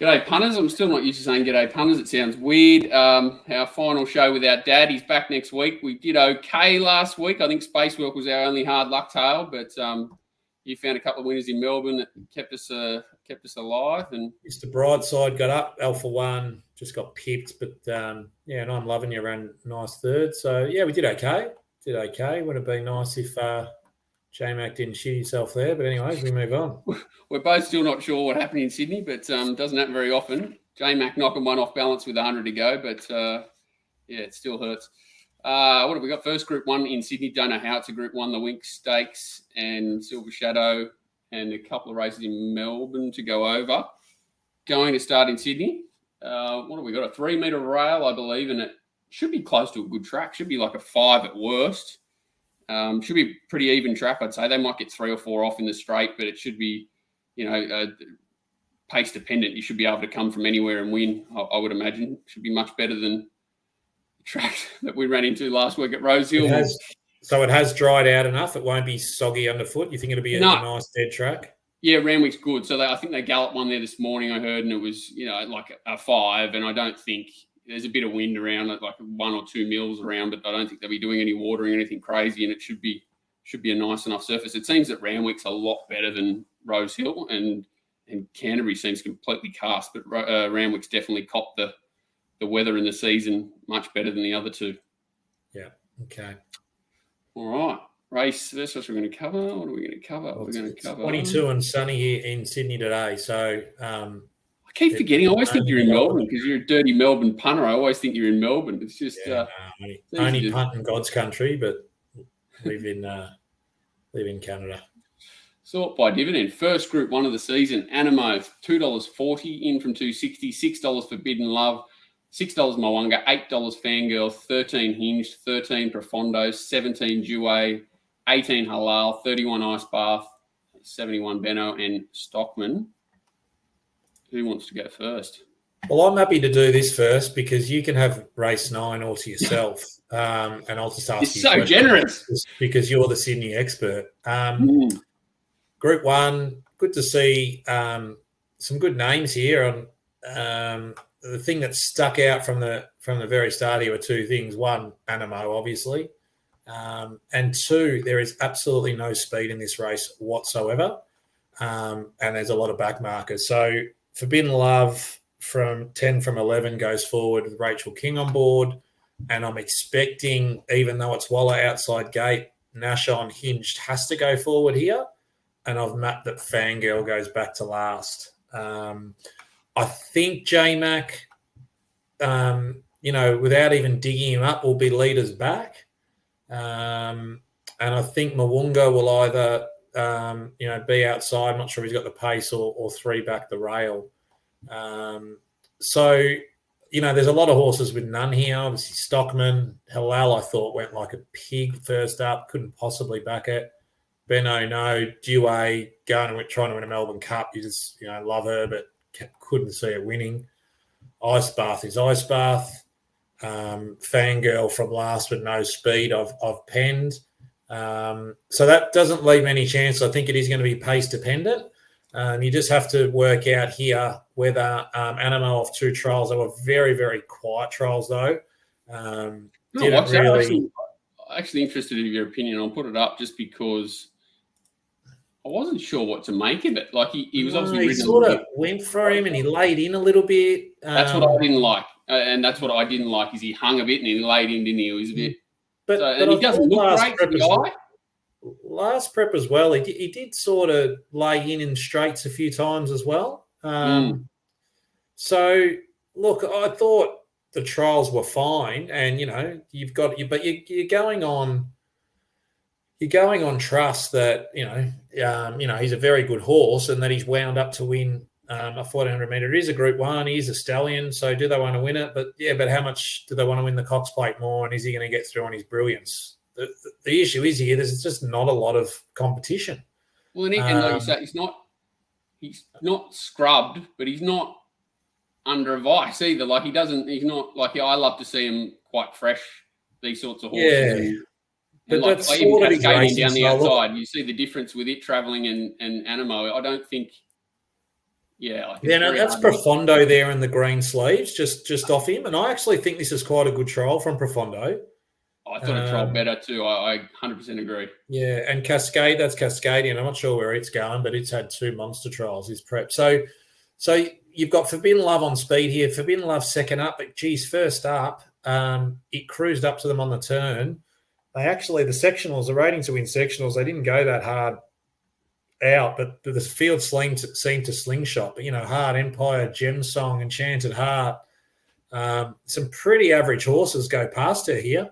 G'day, punters. I'm still not used to saying g'day, punters. It sounds weird. Our final show without Dad. He's back next week. We did okay last week. I think Spacewalk was our only hard luck tale, but you found a couple of winners in Melbourne that kept us alive. And Mr. Brightside got up. Alpha One just got pipped, but and I'm loving you ran nice third. So yeah, we did okay. Would have been nice if J-Mac didn't shit himself there. But anyways, we move on. We're both still not sure what happened in Sydney, but doesn't happen very often. J-Mac knocking one off balance with 100 to go, but it still hurts. What have we got? First Group 1 in Sydney. Don't know how it's a Group 1. The Wink Stakes and Silver Shadow and a couple of races in Melbourne to go over. Going to start in Sydney. What have we got? A 3-metre rail, I believe, and it should be close to a good track. Should be like a 5 at worst. Should be pretty even track, I'd say. They might get 3 or 4 off in the straight, but it should be, pace dependent. You should be able to come from anywhere and win, I would imagine. Should be much better than the track that we ran into last week at Rosehill. It has dried out enough. It won't be soggy underfoot. You think it'll be a nice dead track? Yeah, Randwick's good. So I think they galloped one there this morning, I heard, and it was, like a 5, and I don't think there's a bit of wind around, like 1 or 2 mils around, but I don't think they'll be doing any watering or anything crazy, and it should be a nice enough surface. It seems that Randwick's a lot better than Rosehill, and Canterbury seems completely cast, but Randwick's definitely copped the weather in the season much better than the other two. Yeah, okay. All right. Race, that's what we're going to cover. What are we going to cover? We're going to cover 22 and sunny here in Sydney today, so... I keep forgetting. I always think you're in Melbourne because you're a dirty Melbourne punter. I always think you're in Melbourne. It's just only punt in God's country, but live in Canada. Sort by dividend. First Group 1 of the season. Animo $2.40 in from $2.60. $6 Forbidden Love. $6 Mwanga. $8 Fangirl. 13 Hinged. 13 Profondos. 17 Due. 18 Halal. 31 Ice Bath. 71 Benno and Stockman. Who wants to go first? Well, I'm happy to do this first because you can have race 9 all to yourself, and I'll just ask you. You're so generous because you're the Sydney expert. Group 1, good to see some good names here. On the thing that stuck out from the very start here were 2 things. 1, Animo, obviously, and 2, there is absolutely no speed in this race whatsoever, and there's a lot of back markers. So Forbidden Love from 10 from 11 goes forward with Rachel King on board. And I'm expecting, even though it's Waller outside gate, Nashon Hinged has to go forward here. And I've mapped that Fangirl goes back to last. I think J-Mac, without even digging him up, will be leaders back. And I think Mwanga will either... be outside. I'm not sure if he's got the pace or 3 back the rail. There's a lot of horses with none here. Obviously, Stockman, Halal, I thought went like a pig first up. Couldn't possibly back it. Benno, no. Due, trying to win a Melbourne Cup. You just, love her, but couldn't see her winning. Ice Bath is Ice Bath. Fangirl from last with no speed. I've penned. So that doesn't leave any chance. I think it is going to be pace dependent. You just have to work out here whether Animo off 2 trials. They were very, very quiet trials though. Actually interested in your opinion. I'll put it up just because I wasn't sure what to make of it. Like he was obviously... He sort of went for him and he laid in a little bit. That's what I didn't like. And that's what I didn't like is he hung a bit and he laid in, didn't he? He was a bit... But he doesn't look great to the eye. Last prep as well, he did sort of lay in straights a few times as well. So, look, I thought the trials were fine, and you're going on trust that he's a very good horse and that he's wound up to win a 1400 metre. It is a Group 1. He's a stallion, so do they want to win it? But how much do they want to win the Cox Plate more? And is he going to get through on his brilliance? The issue is here. There's just not a lot of competition. Well, and like you say, he's not scrubbed, but he's not under a vice either. Like he's not like I love to see him quite fresh. These sorts of horses. Yeah. But that's sort of his racing down the outside. You see the difference with it travelling and Animo. I don't think Yeah, like Yeah, no, that's Profondo there in the green sleeves, just off him. And I actually think this is quite a good trial from Profondo. I thought it trialled better too. I 100% agree. Yeah, and Cascade, that's Cascadian. I'm not sure where it's going, but it's had 2 monster trials, his prep. So you've got Forbidden Love on speed here. Forbidden Love second up, but geez, first up, it cruised up to them on the turn. The sectionals, the ratings to win sectionals, they didn't go that hard out, but the field seemed to slingshot. But, Hard Empire, Gem Song, Enchanted Heart, some pretty average horses go past her here.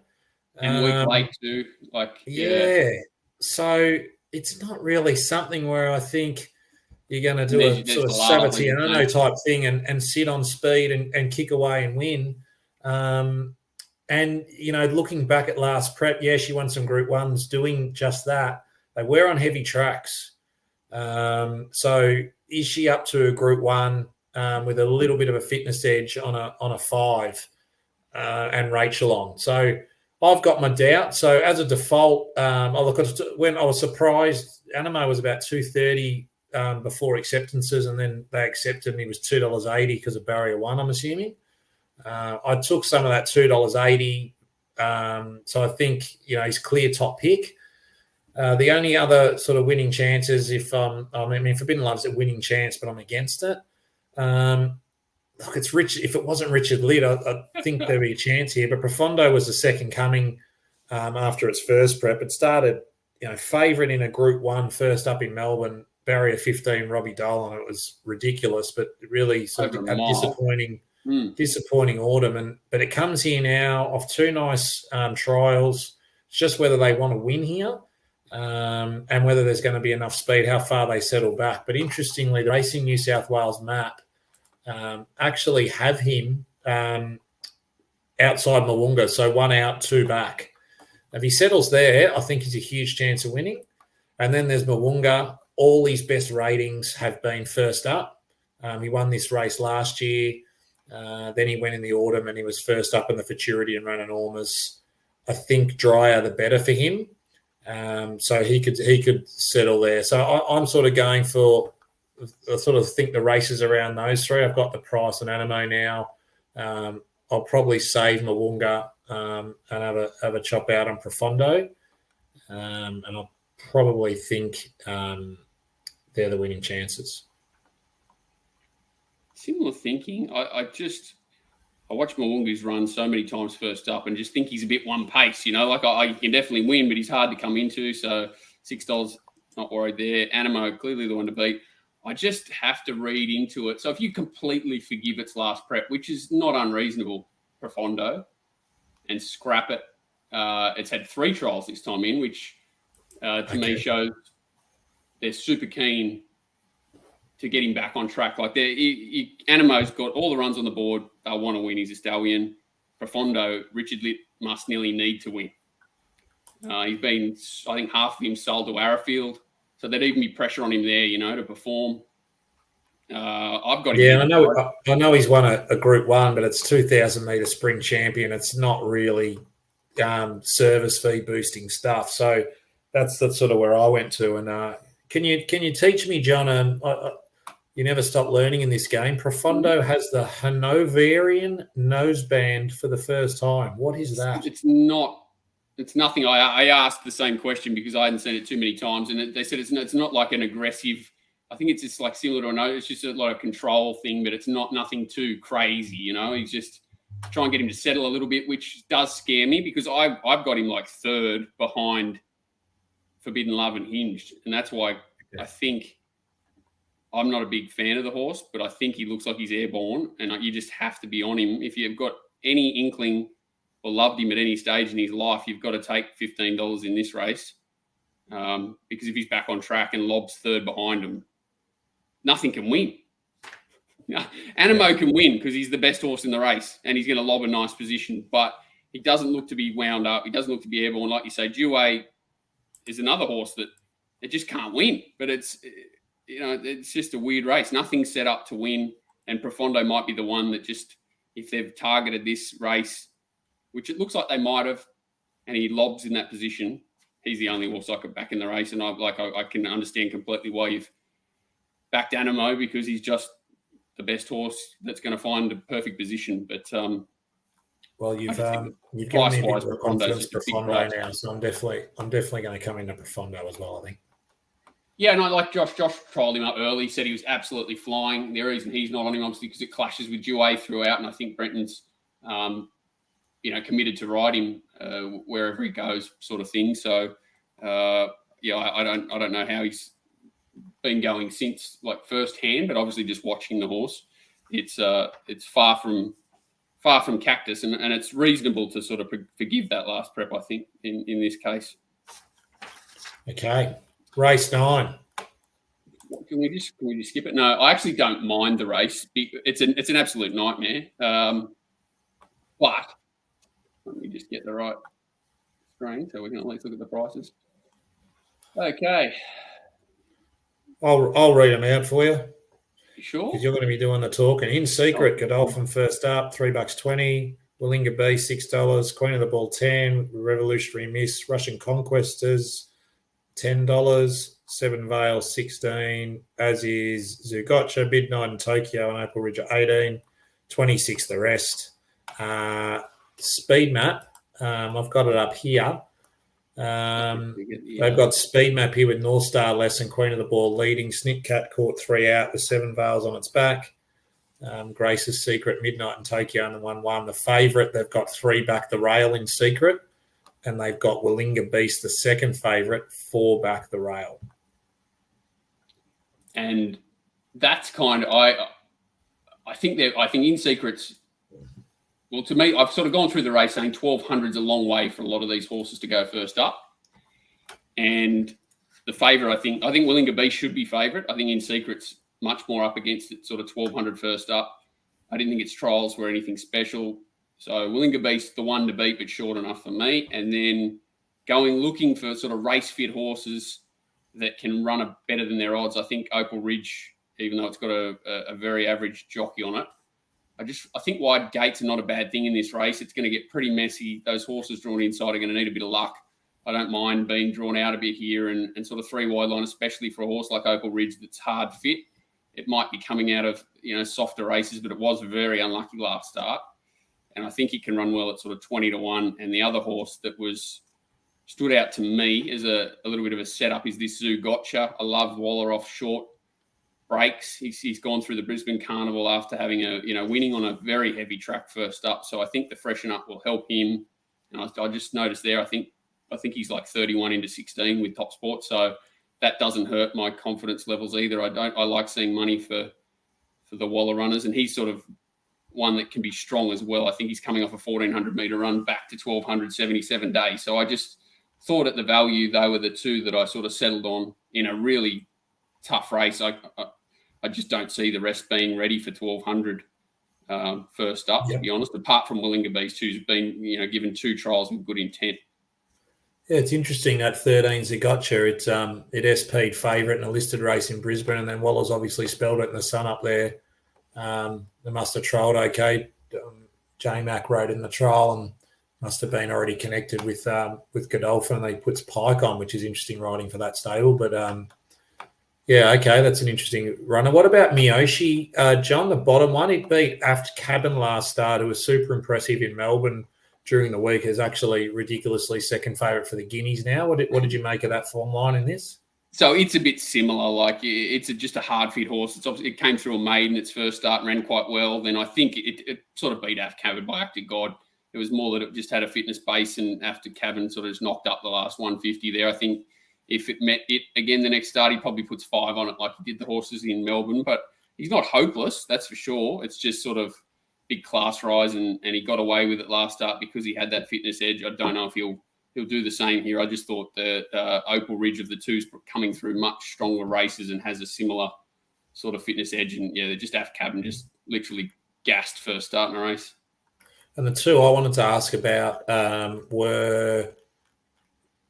And week late too. Yeah. So it's not really something where I think you're going to do a sort of Sabatiano type thing and sit on speed and kick away and win. And, looking back at last prep, yeah, she won some Group 1s doing just that. They were on heavy tracks. So is she up to a Group 1 with a little bit of a fitness edge on a 5 and Rachel on? So I've got my doubt. So as a default, when I was surprised, Animo was about $2.30 before acceptances, and then they accepted and he was $2.80 because of barrier 1, I'm assuming. I took some of that $2.80. So I think, he's clear top pick. The only other sort of winning chances, Forbidden Love's a winning chance, but I'm against it. Look, it's Rich. If it wasn't Richard Lidd, I think there'd be a chance here. But Profondo was the second coming after its first prep. It started, favourite in a Group 1 first up in Melbourne, barrier 15, Robbie Dolan. It was ridiculous, but really sort of a disappointing autumn. But it comes here now off 2 nice trials. It's just whether they want to win here. And whether there's going to be enough speed, how far they settle back. But interestingly, the Racing New South Wales map actually have him outside Moonga, so 1 out, 2 back. If he settles there, I think he's a huge chance of winning. And then there's Moonga. All his best ratings have been first up. He won this race last year. Then he went in the autumn and he was first up in the Futurity and ran enormous. I think drier the better for him. So he could settle there. So I'm sort of going for, I sort of think the races around those 3. I've got the price on Animo now. I'll probably save Moonga and have a chop out on Profondo. And I'll probably think they're the winning chances. Similar thinking. I watch Moonga's run so many times first up and just think he's a bit one pace, I can definitely win, but he's hard to come into. So $6, not worried there. Animo, clearly the one to beat. I just have to read into it. So if you completely forgive its last prep, which is not unreasonable, Profondo, and scrap it, it's had 3 trials this time in, which to me shows they're super keen to get him back on track. Like Animo's got all the runs on the board. They'll want to win. He's a stallion. Profondo, Richard Litt must nearly need to win. He's been, I think, half of him sold to Arrowfield. So there'd even be pressure on him there, to perform. I've got him. Yeah, I know he's won a Group 1, but it's 2,000 metre sprint champion. It's not really service fee boosting stuff. So that's sort of where I went to. And can you teach me, John? You never stop learning in this game. Profondo has the Hanoverian noseband for the first time. What is that? It's nothing. I asked the same question because I hadn't seen it too many times, and they said it's not like an aggressive. I think it's just like similar to a nose. It's just a lot of control thing, but it's nothing too crazy. He's just trying to get him to settle a little bit, which does scare me because I've got him like 3rd behind Forbidden Love and Hinged, and that's why I think I'm not a big fan of the horse, but I think he looks like he's airborne, and you just have to be on him. If you've got any inkling or loved him at any stage in his life, you've got to take $15 in this race because if he's back on track and Lob's 3rd behind him, nothing can win. Animo can win because he's the best horse in the race and he's going to lob a nice position, but he doesn't look to be wound up. He doesn't look to be airborne. Like you say, Dewey is another horse that it just can't win, but it's just a weird race. Nothing's set up to win, and Profondo might be the one that just, if they've targeted this race, which it looks like they might have, and he lobs in that position, he's the only horse I could back in the race. And I can understand completely why you've backed Animo because he's just the best horse that's going to find a perfect position. But well, you've given me a price-wise, bit of Profondo's confidence just a big Profondo price. now, so I'm definitely going to come into Profondo as well, I think. Yeah, and I like Josh. Josh trialled him up early, said he was absolutely flying. The reason he's not on him, obviously, because it clashes with Duay throughout, and I think Brenton's, committed to ride him wherever he goes, sort of thing. So, I don't know how he's been going since, like, first hand, but obviously just watching the horse, it's far from Cactus, and it's reasonable to sort of forgive that last prep, I think, in this case. Okay. Race 9. Can we just skip it? No, I actually don't mind the race. It's an absolute nightmare. But let me just get the right screen so we can at least look at the prices. Okay. I'll read them out for you. Sure. Because you're going to be doing the talking. In Secret, Godolphin first up, $3.20. Willinga B, $6. Queen of the Ball, 10. Revolutionary Miss. Russian Conquestors, $10. Seven Vale, 16, as is Zugotcha, Midnight in Tokyo, and Opal Ridge at 18, 26 the rest. Speed Map, I've got it up here. They've got Speed Map here with North Star Lesson, Queen of the Ball leading, Snip Cat caught 3 out, the Seven Vales on its back. Grace's Secret, Midnight in Tokyo, and the 1-1. The favourite, they've got 3 back the rail in Secret, and they've got Willinga Beast, the second favourite, 4 back the rail. And that's kind of I think In Secret's, well, to me, I've sort of gone through the race saying 1,200's a long way for a lot of these horses to go first up. And the favourite, I think Willinga Beast should be favourite. I think In Secret's much more up against it, sort of 1,200 first up. I didn't think its trials were anything special. So Willinga Beast, the one to beat, but short enough for me. And then looking for sort of race fit horses that can run better than their odds. I think Opal Ridge, even though it's got a very average jockey on it, I think wide gates are not a bad thing in this race. It's going to get pretty messy. Those horses drawn inside are going to need a bit of luck. I don't mind being drawn out a bit here and sort of 3 wide line, especially for a horse like Opal Ridge that's hard fit. It might be coming out of softer races, but it was very unlucky last start. And I think he can run well at sort of 20-1. And the other horse that stood out to me as a little bit of a setup is this Zugotcha. I love Waller off short breaks. He's gone through the Brisbane Carnival after having winning on a very heavy track first up. So I think the freshen up will help him. And I just noticed there, I think he's like 31 into 16 with Top Sport. So that doesn't hurt my confidence levels either. I like seeing money for the Waller runners, and he's sort of one that can be strong as well. I think he's coming off a 1,400 metre run back to 1,277 days. So I just thought at the value, they were the 2 that I sort of settled on in a really tough race. I just don't see the rest being ready for 1,200 first up, to be honest, apart from Willinga Beast, who's been given 2 trials with good intent. Yeah, it's interesting that 13 Zugotcha. It SP'd favourite in a listed race in Brisbane, and then Waller's obviously spelled it in the sun up there. They must have trialled okay. J-Mac rode in the trial and must have been already connected with Godolphin, and he puts Pike on, which is interesting riding for that stable. But, okay, that's an interesting runner. What about Miyoshi? John, the bottom one, it beat Aft Cabin last start, who was super impressive in Melbourne during the week, is actually ridiculously second favourite for the Guineas now. What did you make of that form line in this? So it's a bit similar. Like it's just a hard fit horse. It came through a maiden its first start and ran quite well. Then I think it sort of beat Aft Cabin by act of God. It was more that it just had a fitness base, and After Cabin sort of just knocked up the last 150 there. I think if it met it again the next start, he probably puts 5 on it like he did the horses in Melbourne. But he's not hopeless, that's for sure. It's just sort of big class rise, and he got away with it last start because he had that fitness edge. I don't know if he'll do the same here. I just thought that Opal Ridge of the 2's coming through much stronger races and has a similar sort of fitness edge. And, they're just After Cabin just literally gassed first start in a race. And the 2 I wanted to ask about were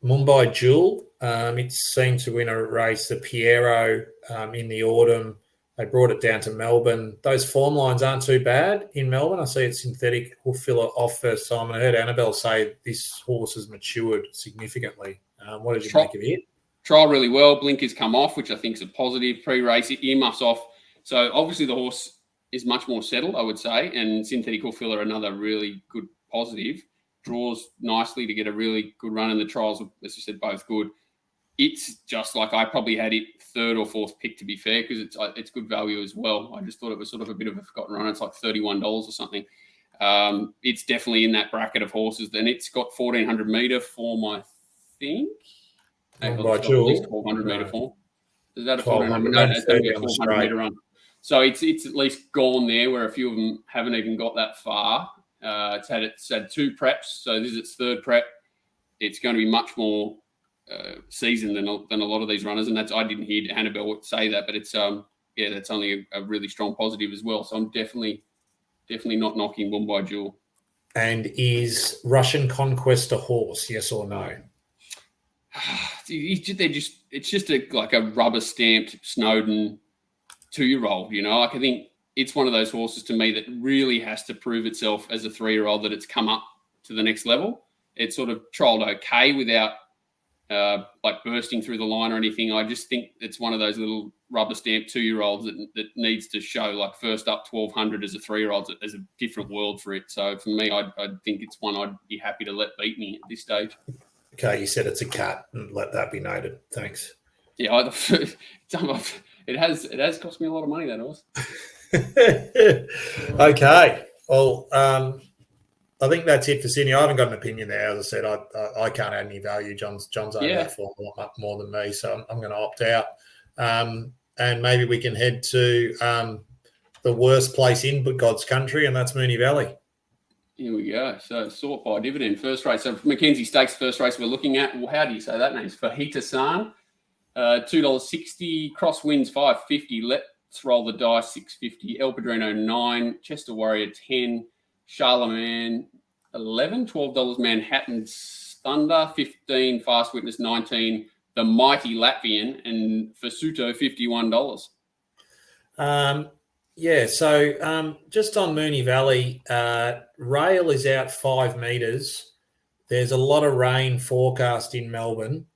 Mumbai Jewel. It seemed to win a race, the Piero, in the autumn. They brought it down to Melbourne. Those form lines aren't too bad in Melbourne. I see it's synthetic. We'll fill it off first time. I heard Annabelle say this horse has matured significantly. What did you make of it? Trial really well. Blinkers come off, which I think is a positive. Pre-race, earmuffs off. So obviously the horse is much more settled, I would say, and synthetic hoof filler, another really good positive. Draws nicely to get a really good run, and the trials, as you said, both good. It's just like I probably had it third or fourth pick, to be fair, because it's good value as well. I just thought it was sort of a bit of a forgotten run. It's like $31 or something. It's definitely in that bracket of horses. Then it's got 1,400 metre form, I think. At least 1,200 metre form. Is that a 1,400? No, it's going to be a 1,200 metre run. So it's at least gone there, where a few of them haven't even got that far. It's had 2 preps, so this is its 3rd prep. It's going to be much more seasoned than a lot of these runners, and I didn't hear Hannibal say that, but it's that's only a really strong positive as well. So I'm definitely not knocking Mumbai Jewel. And is Russian Conquest a horse? Yes or no? It's just like a rubber stamped Snowden 2-year-old. I think it's one of those horses to me that really has to prove itself as a 3-year-old, that it's come up to the next level. It's sort of trialled okay without like bursting through the line or anything. I just think it's one of those little rubber stamp 2-year-olds that needs to show, like, first up 1,200 as a 3-year-old as a different world for it. So for me, I think it's one I'd be happy to let beat me at this stage. Okay, you said it's a cat, and let that be noted. Thanks. Yeah, it has cost me a lot of money, that horse. Okay. Well, I think that's it for Sydney. I haven't got an opinion there. As I said, I can't add any value. John's over that form a lot more than me, so I'm going to opt out. And maybe we can head to the worst place in God's country, and that's Moonee Valley. Here we go. So sort by dividend, first race. So Mackenzie Stakes, first race we're looking at. Well, how do you say that name? It's Fajita San. $2.60. Cross wins $5.50. Let's roll the dice $6.50. El Padrino $9. Chester Warrior $10. Charlemagne $11. $12 Manhattan's Thunder $15. Fast Witness $19. The Mighty Latvian and Fasuto $51. So just on Moonee Valley, rail is out 5 metres. There's a lot of rain forecast in Melbourne.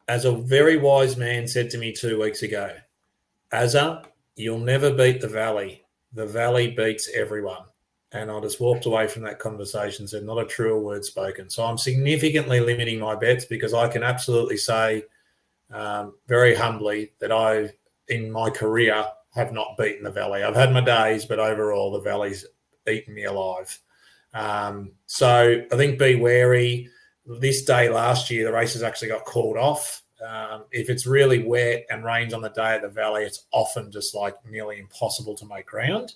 As a very wise man said to me 2 weeks ago, Azza, you'll never beat the Valley. The Valley beats everyone. And I just walked away from that conversation and said, not a truer word spoken. So I'm significantly limiting my bets, because I can absolutely say very humbly that I, in my career, have not beaten the Valley. I've had my days, but overall the Valley's eaten me alive. So I think be wary. This day last year, the races actually got called off. If it's really wet and rains on the day at the Valley, it's often just like nearly impossible to make ground.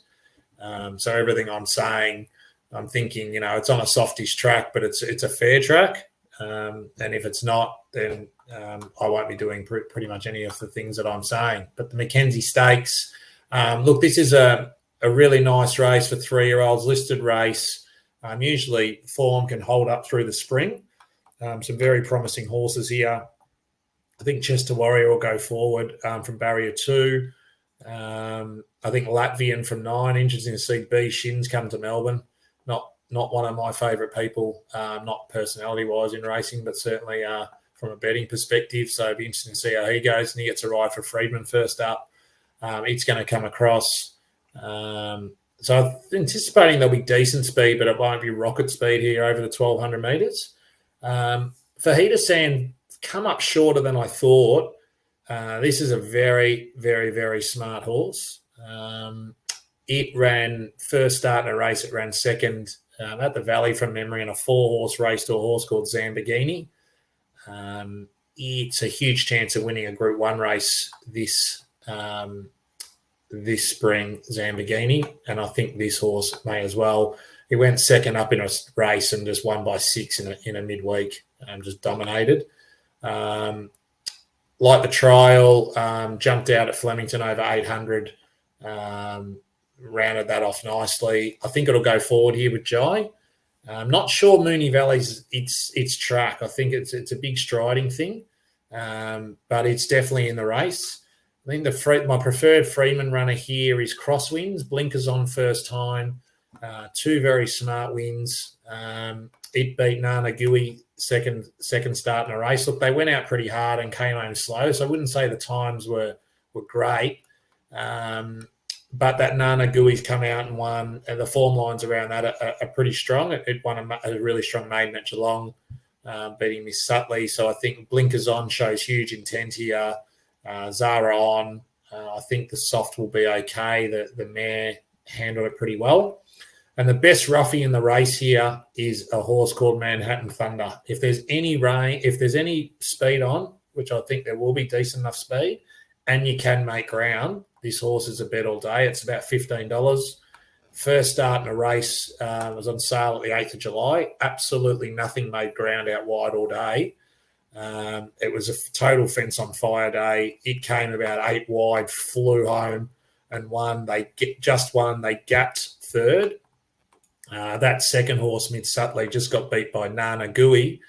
So everything I'm saying, I'm thinking, it's on a softish track, but it's a fair track. And if it's not, then I won't be doing pretty much any of the things that I'm saying. But the Mackenzie Stakes, look, this is a really nice race for 3-year-olds, listed race. Usually form can hold up through the spring. Some very promising horses here. I think Chester Warrior will go forward from barrier 2. I think Latvian from 9. Interesting to see B Shins come to Melbourne. Not one of my favourite people, not personality-wise in racing, but certainly from a betting perspective. So it'll be interesting to see how he goes. And he gets a ride for Freedman first up. It's going to come across. So I'm anticipating there'll be decent speed, but it won't be rocket speed here over the 1,200 metres. Fajita San come up shorter than I thought. This is a very, very, very smart horse. It ran first start in a race. It ran second at the Valley from memory in a 4-horse race to a horse called Zambagini. It's a huge chance of winning a Group 1 race this spring, Zambagini, and I think this horse may as well. He went second up in a race and just won by 6 in a midweek, just dominated. Like the trial, jumped out at Flemington over 800, rounded that off nicely. I think it'll go forward here with Jai. I'm not sure Moonee Valley's its track. I think it's a big striding thing, but it's definitely in the race. I think my preferred Freeman runner here is Crosswinds. Blinkers on first time. 2 very smart wins. it beat Nana Gui second start in a race. Look, they went out pretty hard and came home slow, so I wouldn't say the times were great. But that Nana Gui's come out and won, and the form lines around that are pretty strong. It won a really strong maiden at Geelong, beating Miss Sutley. So I think Blinkers On shows huge intent here. Zara On, I think the soft will be okay. The mare handled it pretty well. And the best roughie in the race here is a horse called Manhattan Thunder. If there's any rain, if there's any speed on, which I think there will be decent enough speed, and you can make ground, this horse is a bet all day. It's about $15. First start in a race was on sale at the 8th of July. Absolutely nothing made ground out wide all day. It was a total fence on fire day. It came about 8 wide, flew home and won. They gapped third. That second horse, Mid Sutley, just got beat by Nana Gui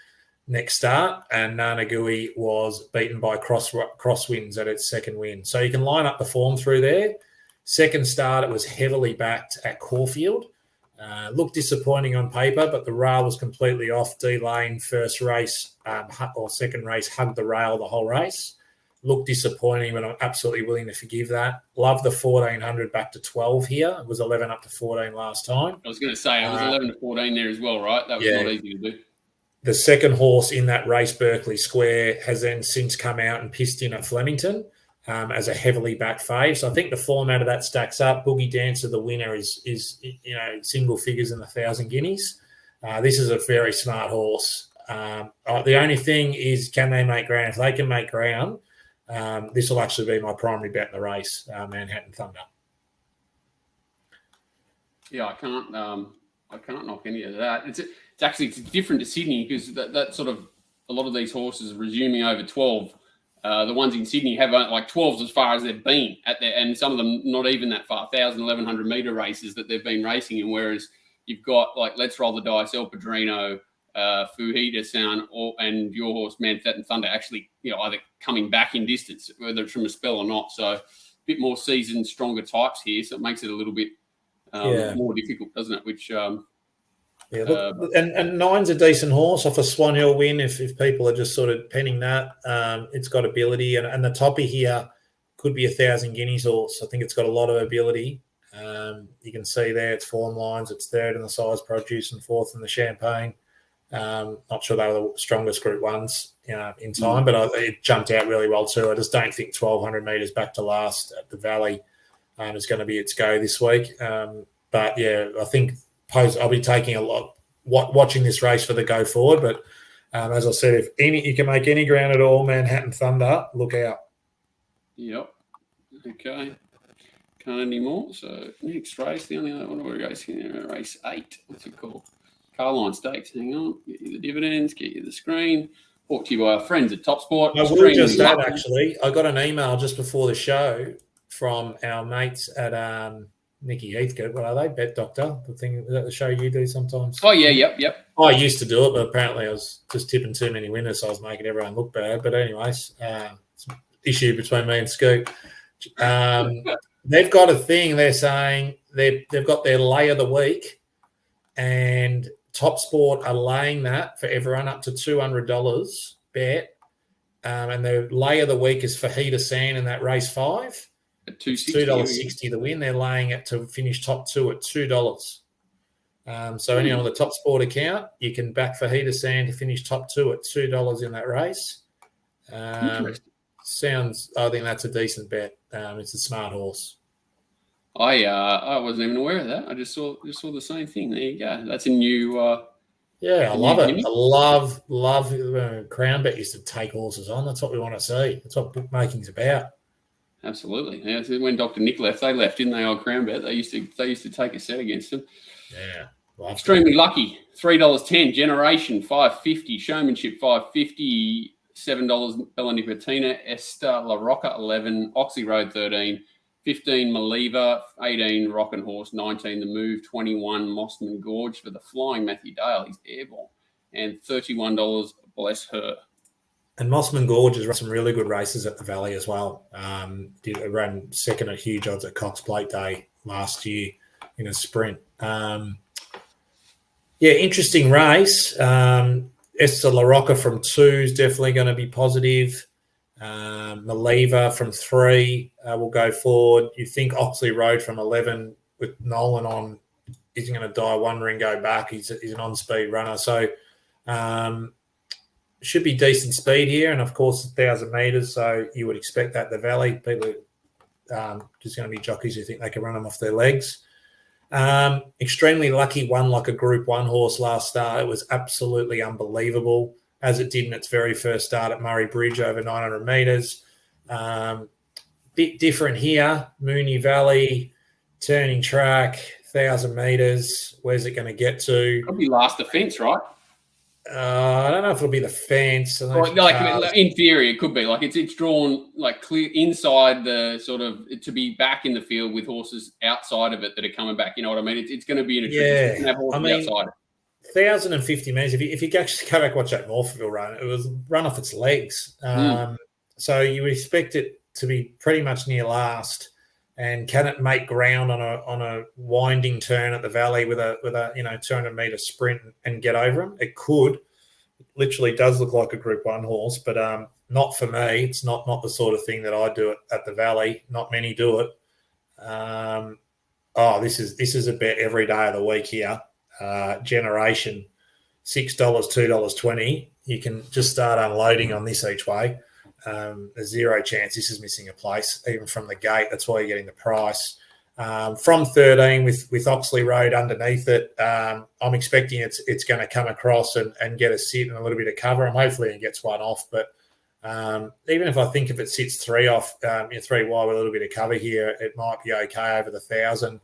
next start, and Nana Gui was beaten by Crosswinds at its second win. So you can line up the form through there. Second start, it was heavily backed at Caulfield. Looked disappointing on paper, but the rail was completely off. D-Lane, first race or second race, hugged the rail the whole race. Looked disappointing, but I'm absolutely willing to forgive that. Love the 1,400 back to 12 here. It was 11 up to 14 last time. I was going to say, it was 11 to 14 there as well, right? That was not easy to do. The second horse in that race, Berkeley Square, has then since come out and pissed in at Flemington as a heavily backed fave. So I think the form out of that stacks up. Boogie Dancer, the winner, is single figures in the 1,000 guineas. This is a very smart horse. The only thing is, can they make ground? If they can make ground, this will actually be my primary bet in the race, Manhattan Thunder. Yeah, I can't knock any of that. It's actually different to Sydney because that sort of a lot of these horses are resuming over 12. The ones in Sydney have like 12s as far as they've been at there, and some of them not even that far, 1,000, 1,100 metre races that they've been racing in. Whereas you've got like Let's Roll the Dice, El Padrino, Fujita Sound, and your horse Manhattan Thunder actually, either coming back in distance, whether it's from a spell or not. So a bit more seasoned, stronger types here, so it makes it a little bit more difficult, doesn't it? Which and Nine's a decent horse off a Swan Hill win. If people are just sort of penning that, it's got ability, and the toppy here could be 1,000 guineas horse. I think it's got a lot of ability. You can see there its form lines. It's third in the size produce and fourth in the Champagne. Not sure they were the strongest Group 1s in time, but it jumped out really well too. I just don't think 1,200 metres back to last at the Valley is going to be its go this week. But yeah, I think I'll be taking a lot watching this race for the go forward. But as I said, if you can make any ground at all, Manhattan Thunder, look out. Yep. Okay. Can't anymore. So next race, the only other one we're racing in race 8. What's it called? Carline Stakes. Hang on. Get you the dividends. Get you the screen. Brought to you by our friends at Top Sport. I will just add, actually, I got an email just before the show from our mates at Nikki Heathcote. What are they? Bet Doctor. The thing, is that the show you do sometimes? Oh, yeah, yep. I used to do it, but apparently I was just tipping too many winners, so I was making everyone look bad. But anyways, it's an issue between me and Scoop. They've got a thing. They're saying they've got their lay of the week, and Top Sport are laying that for everyone up to $200 bet. And the lay of the week is Fajita Sand in that race 5. At $2.60 the win. They're laying it to finish top 2 at $2. So anyone with a Top Sport account, you can back Fajita Sand to finish top 2 at $2 in that race. I think that's a decent bet. It's a smart horse. I wasn't even aware of that. I just saw the same thing. There you go. That's a new. I love it. I love Crown Bet used to take horses on. That's what we want to see. That's what bookmaking's about. Absolutely. Yeah. So when Dr. Nick left, they left, didn't they? On Crown Bet, they used to take a set against them. Yeah. Extremely lucky. $3.10. Generation $5.50. Showmanship $5.50. $7 Bella Nicotina. Esta La Rocca $11. Oxley Road $13. 15 Maliva, 18 Rockin' Horse, 19 The Move, 21 Mossman Gorge for the Flying Matthew Dale. He's airborne. And $31 Bless Her. And Mossman Gorge has run some really good races at the Valley as well. Ran second at huge odds at Cox Plate Day last year in a sprint. Yeah, interesting race. Esther La Rocca from 2 is definitely going to be positive. Maliva from 3 will go forward. You think Oxley Road from 11 with Nolan on isn't going to die one ring, go back. He's an on-speed runner. So should be decent speed here. And, of course, 1,000 metres, so you would expect that the Valley. People just going to be jockeys who think they can run them off their legs. Extremely lucky, won like a Group 1 horse last start. It was absolutely unbelievable, as it did in its very first start at Murray Bridge over 900 metres. Bit different here. Moonee Valley, turning track, 1,000 metres. Where's it going to get to? Probably last defence, right? I don't know if it'll be the fence. In theory, it could be. Like it's drawn like clear inside the sort of to be back in the field with horses outside of it that are coming back. You know what I mean? It's going to be in a tricky to have horses outside. 1,050 metres. If you actually go back and watch that Morpheville run, it was run off its legs. So you would expect it to be pretty much near last. And can it make ground on a winding turn at the Valley with a 200 metre sprint and get over them? It could. It literally does look like a Group 1 horse, but not for me. It's not the sort of thing that I do at the Valley. Not many do it. This is a bet every day of the week here. Generation, $6, $2.20. You can just start unloading on this each way. There's zero chance this is missing a place, even from the gate. That's why you're getting the price. From 13 with Oxley Road underneath it, I'm expecting it's going to come across and get a sit and a little bit of cover. I'm hopefully it gets one off, but even if I think if it sits 3 off, 3 wide with a little bit of cover here, it might be okay over the 1,000.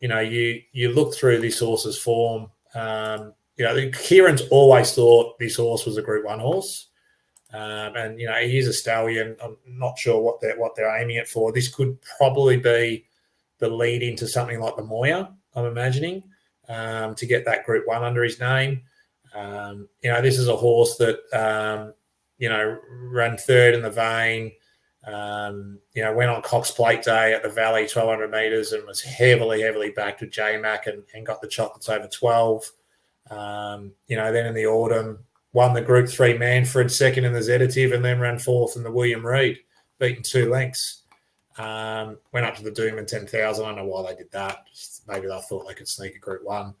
You look through this horse's form. Kieran's always thought this horse was a Group 1 horse. And he is a stallion. I'm not sure what they're aiming it for. This could probably be the lead into something like the Moya, I'm imagining, to get that Group 1 under his name. This is a horse that ran 3rd in the vein. Went on Cox Plate Day at the Valley, 1,200 metres, and was heavily backed with J-Mac and got the chocolates over 12. Then in the autumn, won the Group 3 Manfred, 2nd in the Sedative, and then ran 4th in the William Reid, beaten 2 lengths. Went up to the Doomben 10,000. I don't know why they did that. Just maybe they thought they could sneak a Group 1.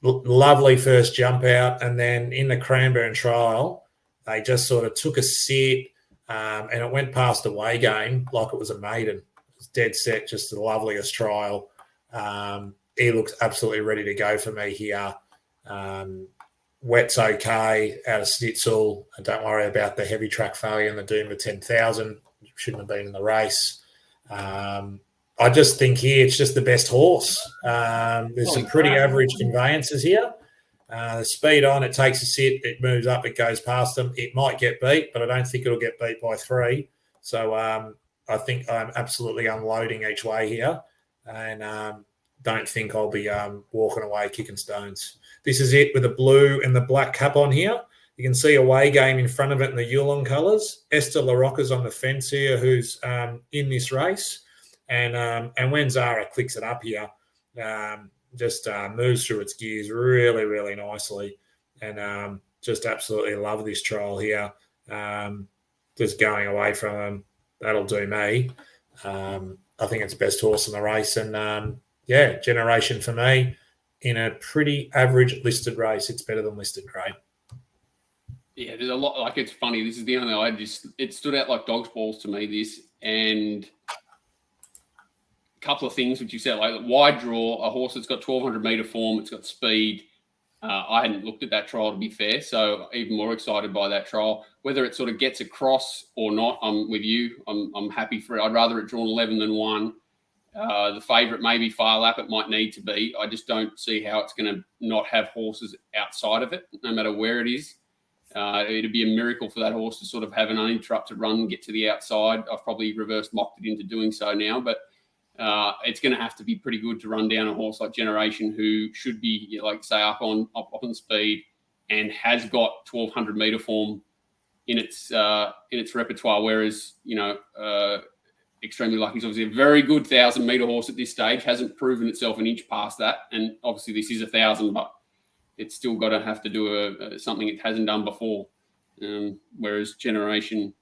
Lovely first jump out. And then in the Cranbourne trial, they just sort of took a sit and it went past a way game like it was a maiden. It was dead set, just the loveliest trial. He looks absolutely ready to go for me here. Wet's okay out of Snitzel. Don't worry about the heavy track failure in the Doomben 10,000. Shouldn't have been in the race. I just think here it's just the best horse. There's some pretty average conveyances here. The speed on, it takes a sit, it moves up, it goes past them. It might get beat, but I don't think it'll get beat by 3. So I think I'm absolutely unloading each way here and don't think I'll be walking away kicking stones. This is it with the blue and the black cap on here. You can see a way game in front of it in the Yulon colours. Esther La Rocca's on the fence here, who's in this race. And when Zara clicks it up here, just moves through its gears really, really nicely. And just absolutely love this trial here. Just going away from him, that'll do me. I think it's best horse in the race. And, Generation for me. In a pretty average listed race, it's better than listed grade. Yeah, there's a lot. Like, it's funny. This is the only it stood out like dog's balls to me, this. And a couple of things which you said, like wide draw, a horse that's got 1,200 metre form, it's got speed. I hadn't looked at that trial, to be fair, so even more excited by that trial. Whether it sort of gets across or not, I'm with you. I'm happy for it. I'd rather it drawn 11 than 1. The favourite maybe Far Lap, it might need to be. I just don't see how it's going to not have horses outside of it, no matter where it is. It'd be a miracle for that horse to sort of have an uninterrupted run and get to the outside. I've probably reverse mocked it into doing so now, but it's going to have to be pretty good to run down a horse like Generation, who should be, like say, up on speed and has got 1,200 metre form in its repertoire. Whereas extremely lucky. He's obviously a very good 1,000-meter horse at this stage. Hasn't proven itself an inch past that, and obviously this is 1,000, but it's still got to have to do something it hasn't done before. Whereas Generation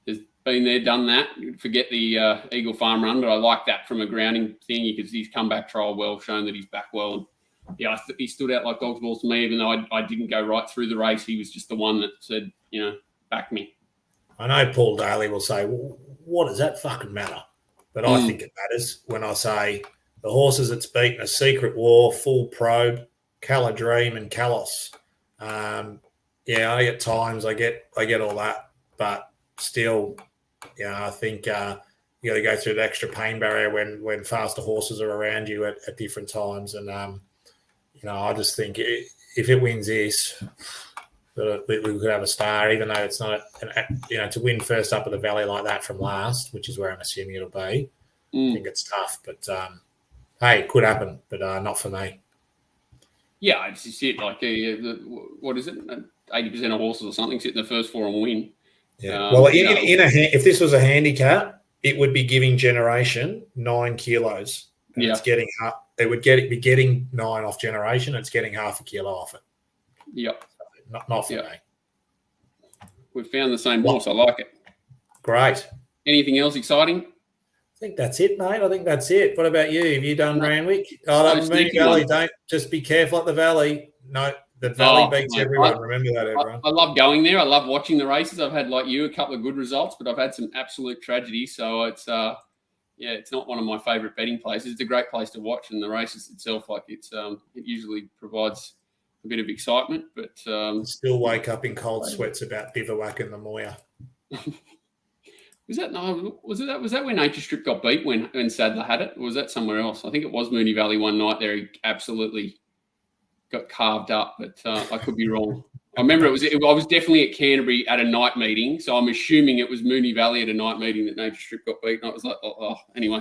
has been there, done that. Forget the Eagle Farm run, but I like that from a grounding thing because he's come back trial well, shown that he's back well. And yeah, he stood out like dog's balls to me, even though I didn't go right through the race. He was just the one that said, back me. I know Paul Daly will say, well, what does that fucking matter? But I think it matters when I say the horses that's beaten a Secret War, Full Probe, Caladream and Kalos. I at times I get all that, but still, I think you got to go through the extra pain barrier when faster horses are around you at different times. And I just think if it wins this, we could have a star, even though it's not, to win first up at the Valley like that from last, which is where I'm assuming it'll be. I think it's tough, but hey, it could happen, but not for me. Yeah, it's just it. Like, what is it? 80% of horses or something sit in the first 4 and win. Yeah. Well, if this was a handicap, it would be giving Generation 9 kilos. And it's getting it would be getting 9 off Generation. It's getting half a kilo off it. Yep. So not for me. We've found the same horse. I like it. Great. Anything else exciting? I think that's it, mate. I think that's it. What about you? Have you done Randwick? Moonee Valley. Don't just be careful at the Valley. No, the Valley beats everyone. Remember that, everyone. I love going there. I love watching the races. I've had, like you, a couple of good results, but I've had some absolute tragedies. So it's it's not one of my favourite betting places. It's a great place to watch, and the races itself, like it usually provides a bit of excitement. But still wake up in cold sweats about bivouacking the Moya. Was that when Nature Strip got beat when Sadler had it? Or was that somewhere else? I think it was Moonee Valley one night there. He absolutely got carved up, but I could be wrong. I remember I was definitely at Canterbury at a night meeting, so I'm assuming it was Moonee Valley at a night meeting that Nature Strip got beat. And I was like, anyway.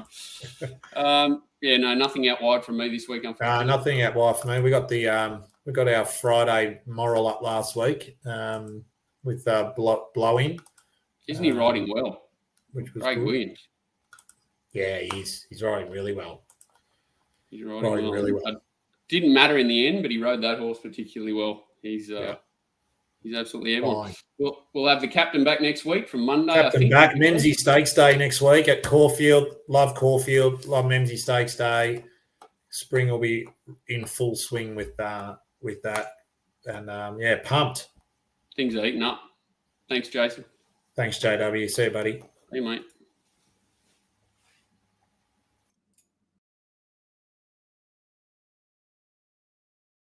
Nothing out wide from me this week. Unfortunately, nothing out wide for me. We got our Friday moral up last week with Blowing. Isn't he riding well? Which was Craig good. Williams. Yeah, he's riding really well. He's riding really well. It didn't matter in the end, but he rode that horse particularly well. He's absolutely everyone. We'll have the captain back next week from Monday. Captain back. Memsie Stakes Day next week at Caulfield. Love Caulfield. Love Memsie Stakes Day. Spring will be in full swing with that. And pumped. Things are heating up. Thanks, Jason. Thanks, JW. See you, buddy. Hey, mate.